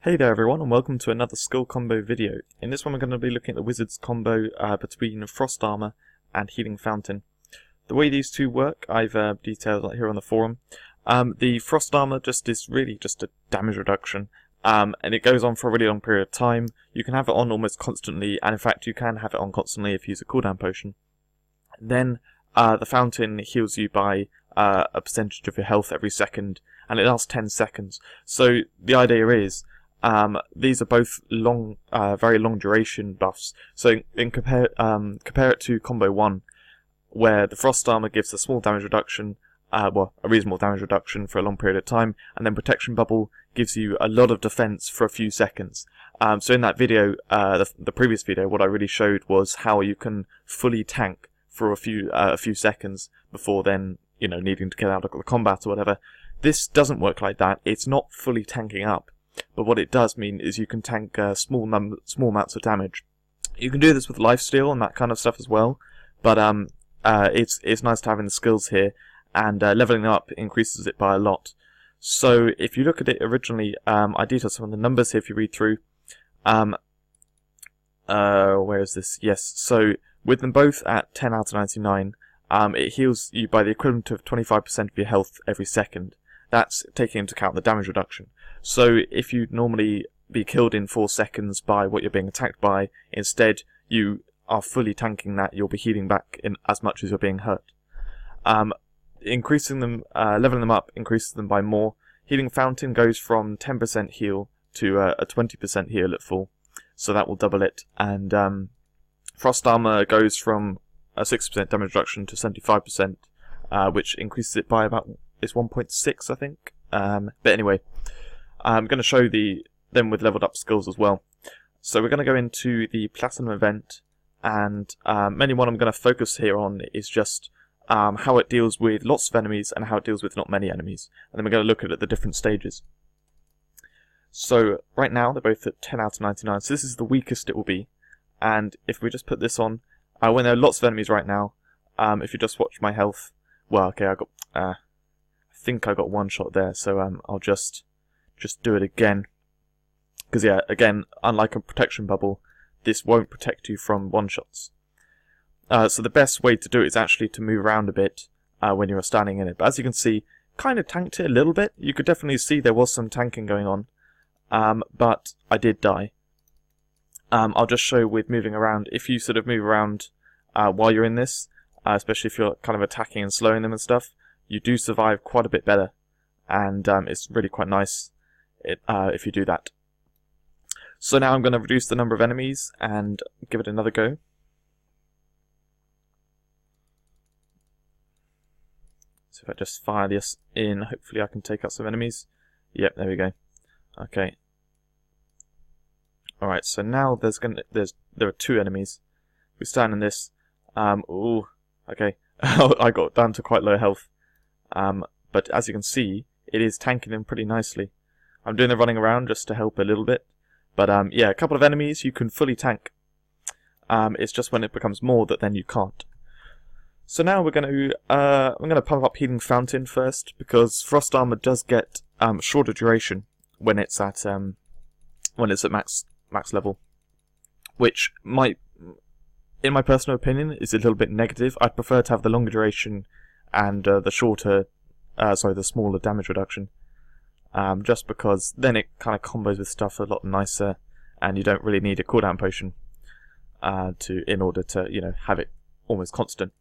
Hey there everyone, and welcome to another skill combo video. In this one we're going to be looking at the wizard's combo between Frost Armor and Healing Fountain. The way these two work, I've detailed here on the forum. The Frost Armor is really just a damage reduction, and it goes on for a really long period of time. You can have it on almost constantly, and in fact you can have it on constantly if you use a cooldown potion. Then the Fountain heals you by a percentage of your health every second, and it lasts 10 seconds. So the idea is, these are both long, very long duration buffs. So compare it to combo 1, where the Frost Armor gives a small damage reduction, a reasonable damage reduction for a long period of time, and then Protection Bubble gives you a lot of defense for a few seconds. So in that video, the previous video, what I really showed was how you can fully tank for a few seconds before then, needing to get out of the combat or whatever. This doesn't work like that. It's not fully tanking up. But what it does mean is you can tank small amounts of damage. You can do this with lifesteal and that kind of stuff as well, but it's nice to have in the skills here, and leveling up increases it by a lot. So if you look at it originally, I detailed some of the numbers here if you read through. Where is this? Yes, so with them both at 10 out of 99, it heals you by the equivalent of 25% of your health every second. That's taking into account the damage reduction. So if you'd normally be killed in 4 seconds by what you're being attacked by, instead you are fully tanking that, you'll be healing back in as much as you're being hurt. Increasing them, leveling them up increases them by more. Healing Fountain goes from 10% heal to a 20% heal at full, so that will double it. And Frost Armor goes from a 60% damage reduction to 75%, which increases it by about, it's 1.6 I think. But anyway, I'm going to show them with leveled up skills as well. So we're going to go into the Platinum event, and mainly what I'm going to focus here on is just how it deals with lots of enemies and how it deals with not many enemies. And then we're going to look at the different stages. So right now they're both at 10 out of 99, so this is the weakest it will be. And if we just put this on, when there are lots of enemies right now, if you just watch my health, well, okay, I think I got one shot there, so I'll just do it again, because yeah, again, unlike a Protection Bubble, this won't protect you from one-shots. So the best way to do it is actually to move around a bit when you're standing in it. But as you can see, kind of tanked it a little bit. You could definitely see there was some tanking going on, but I did die. I'll just show with moving around. If you sort of move around while you're in this, especially if you're kind of attacking and slowing them and stuff, you do survive quite a bit better, and it's really quite nice if you do that. So now I'm going to reduce the number of enemies and give it another go. So if I just fire this in, hopefully I can take out some enemies. Yep, there we go. Okay. Alright, so now there are 2 enemies. We stand in this. Ooh, okay. I got down to quite low health. But as you can see, it is tanking them pretty nicely. I'm doing the running around just to help a little bit. But yeah, a couple of enemies you can fully tank. It's just when it becomes more that then you can't. So now I'm going to pump up Healing Fountain first, because Frost Armor does get shorter duration when it's at max level, which might, in my personal opinion, is a little bit negative. I'd prefer to have the longer duration and the smaller damage reduction. Just because then it kind of combos with stuff a lot nicer, and you don't really need a cooldown potion in order to have it almost constant.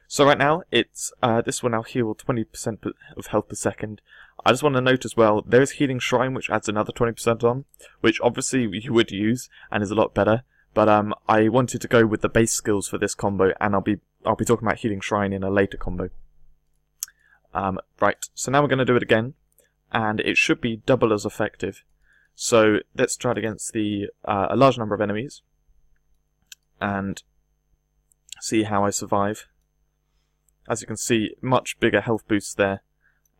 So right now it's this will now heal 20% of health per second. I just want to note as well, there is Healing Shrine which adds another 20% on, which obviously you would use and is a lot better. But I wanted to go with the base skills for this combo, and I'll be talking about Healing Shrine in a later combo. Right, so now we're going to do it again, and it should be double as effective. So let's try it against a large number of enemies, and see how I survive. As you can see, much bigger health boost there,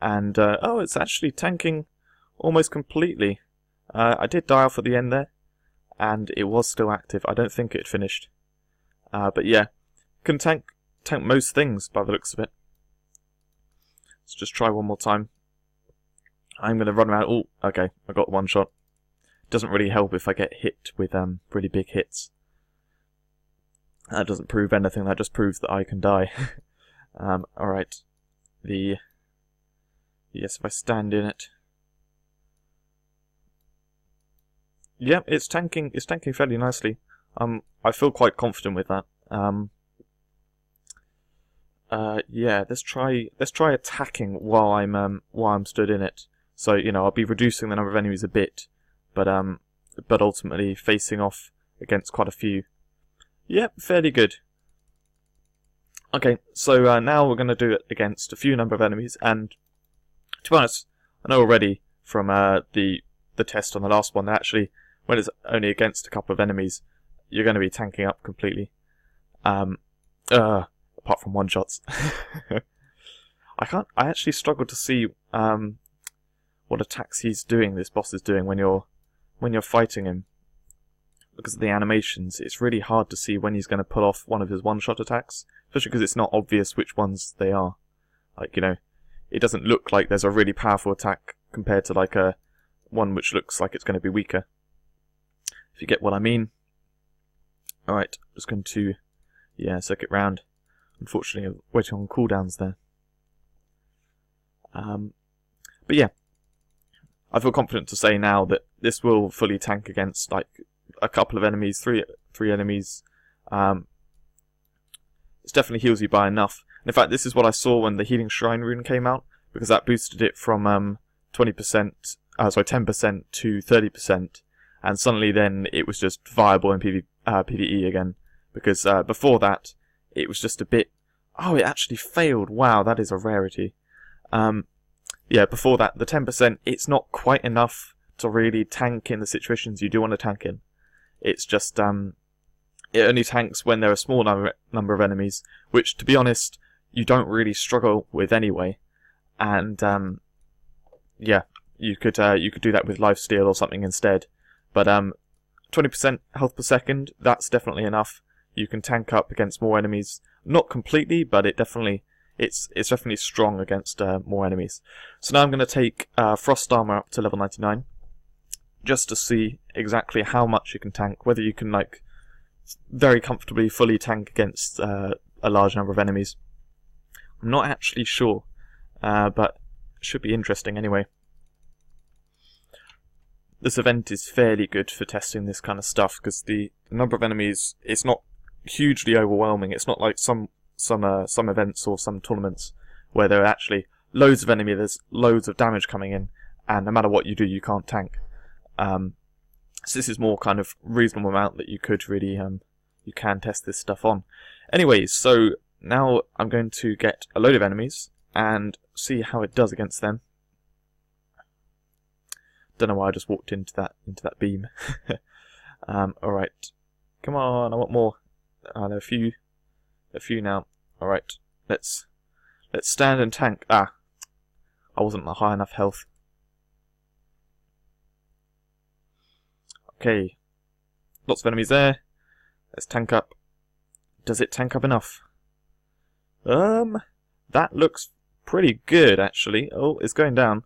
and oh, it's actually tanking almost completely. I did die off at the end there, and it was still active. I don't think it finished, but yeah, can tank most things by the looks of it. Let's just try one more time. I'm going to run around. Oh, okay, I got one shot. doesn't really help if I get hit with really big hits. That doesn't prove anything, that just proves that I can die. Alright. Yes, if I stand in it. Yeah, it's tanking fairly nicely. I feel quite confident with that. Yeah, let's try attacking while I'm stood in it. So, you know, I'll be reducing the number of enemies a bit, but ultimately facing off against quite a few. Yep, fairly good. Okay, so now we're going to do it against a few number of enemies, and to be honest, I know already from the test on the last one that actually, when it's only against a couple of enemies, you're going to be tanking up completely. Apart from one-shots. I actually struggle to see what attacks he's doing, this boss is doing, when you're fighting him. Because of the animations, it's really hard to see when he's going to pull off one of his one-shot attacks, especially because it's not obvious which ones they are. Like, you know, it doesn't look like there's a really powerful attack compared to like a one which looks like it's going to be weaker. If you get what I mean. Alright, just going to, yeah, circuit round. Unfortunately, I'm waiting on cooldowns there. But yeah, I feel confident to say now that this will fully tank against like a couple of enemies, three enemies. It definitely heals you by enough. And in fact, this is what I saw when the Healing Shrine rune came out, because that boosted it from 10% to 30%, and suddenly then it was just viable in PvE again. Because before that, it was just a bit. Oh, it actually failed. Wow, that is a rarity. Yeah, before that, the 10%, it's not quite enough to really tank in the situations you do want to tank in. It's just, it only tanks when there are a small number of enemies, which, to be honest, you don't really struggle with anyway. And, yeah, you could do that with lifesteal or something instead. But, 20% health per second, that's definitely enough. You can tank up against more enemies. Not completely, but it's definitely strong against more enemies. So now I'm going to take Frost Armor up to level 99, just to see exactly how much you can tank, whether you can like very comfortably fully tank against a large number of enemies. I'm not actually sure, but it should be interesting anyway. This event is fairly good for testing this kind of stuff, because the number of enemies, it's not hugely overwhelming. It's not like some events or some tournaments where there are actually loads of enemies, there's loads of damage coming in, and no matter what you do, you can't tank. So this is more kind of reasonable amount that you could really, you can test this stuff on. Anyways, so now I'm going to get a load of enemies and see how it does against them. Don't know why I just walked into that beam. Alright. Come on, I want more. There are a few now. Alright. Let's stand and tank. Ah. I wasn't at high enough health. Okay. Lots of enemies there. Let's tank up. Does it tank up enough? That looks pretty good actually. Oh, it's going down.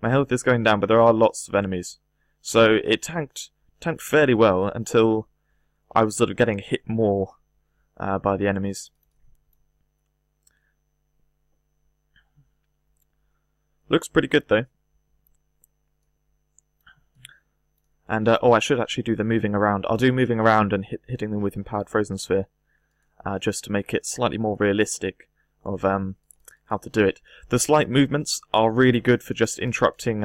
My health is going down, but there are lots of enemies. So it tanked fairly well until I was sort of getting hit more by the enemies. Looks pretty good though. And oh, I should actually do the moving around. I'll do moving around and hitting them with Empowered Frozen Sphere, just to make it slightly more realistic of how to do it. The slight movements are really good for just interrupting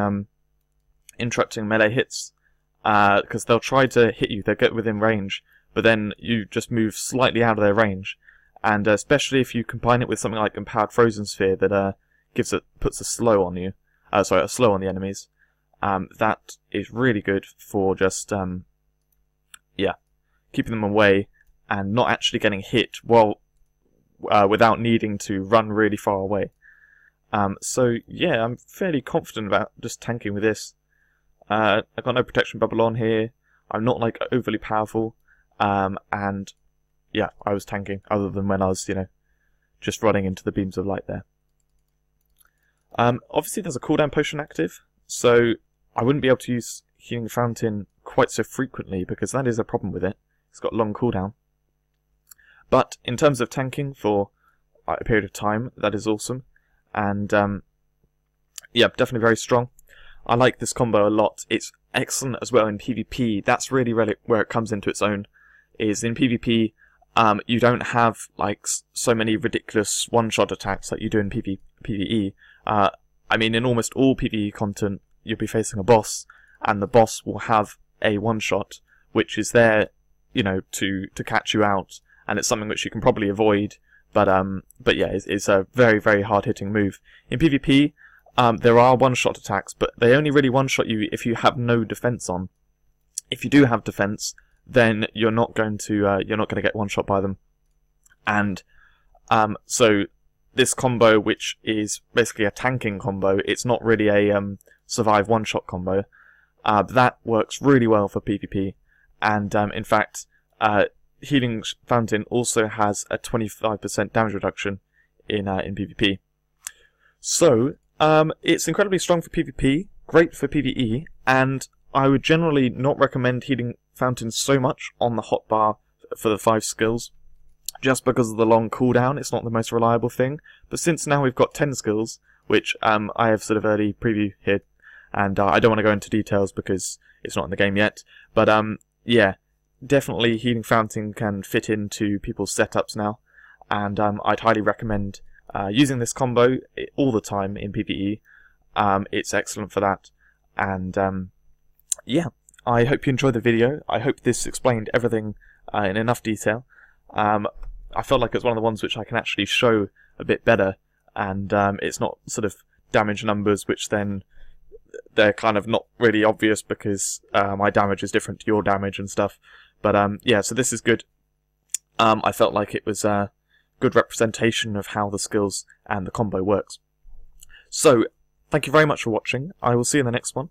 melee hits, because they'll try to hit you, they'll get within range, but then you just move slightly out of their range, and especially if you combine it with something like Empowered Frozen Sphere that puts a slow on you, a slow on the enemies. That is really good for just yeah, keeping them away and not actually getting hit without needing to run really far away. So yeah, I'm fairly confident about just tanking with this. I've got no protection bubble on here. I'm not like overly powerful, and yeah, I was tanking other than when I was, just running into the beams of light there. Obviously there's a cooldown potion active, so I wouldn't be able to use Healing Fountain quite so frequently, because that is a problem with it. It's got long cooldown. But in terms of tanking for a period of time, that is awesome. And yeah, definitely very strong. I like this combo a lot. It's excellent as well in PvP. That's really where it comes into its own. Is in PvP, you don't have like so many ridiculous one-shot attacks like you do in PvE. I mean, in almost all PvE content, you'll be facing a boss, and the boss will have a one-shot, which is there, you know, to catch you out, and it's something which you can probably avoid. But yeah, it's a very hard-hitting move. In PvP, there are one-shot attacks, but they only really one-shot you if you have no defense on. If you do have defense, then you're not going to get one-shot by them. And so this combo, which is basically a tanking combo, it's not really a survive one-shot combo. That works really well for PvP, and in fact, Healing Fountain also has a 25% damage reduction in PvP. So it's incredibly strong for PvP, great for PvE, and I would generally not recommend Healing Fountain so much on the hotbar for the 5 skills, just because of the long cooldown. It's not the most reliable thing. But since now we've got 10 skills, which I have sort of early preview here, and I don't want to go into details because it's not in the game yet. But yeah, definitely Healing Fountain can fit into people's setups now, and I'd highly recommend using this combo all the time in PvE. It's excellent for that, and yeah, I hope you enjoyed the video. I hope this explained everything in enough detail. I felt like it's one of the ones which I can actually show a bit better, and it's not sort of damage numbers which then they're kind of not really obvious because my damage is different to your damage and stuff. But yeah, so this is good. I felt like it was a good representation of how the skills and the combo works. So, thank you very much for watching. I will see you in the next one.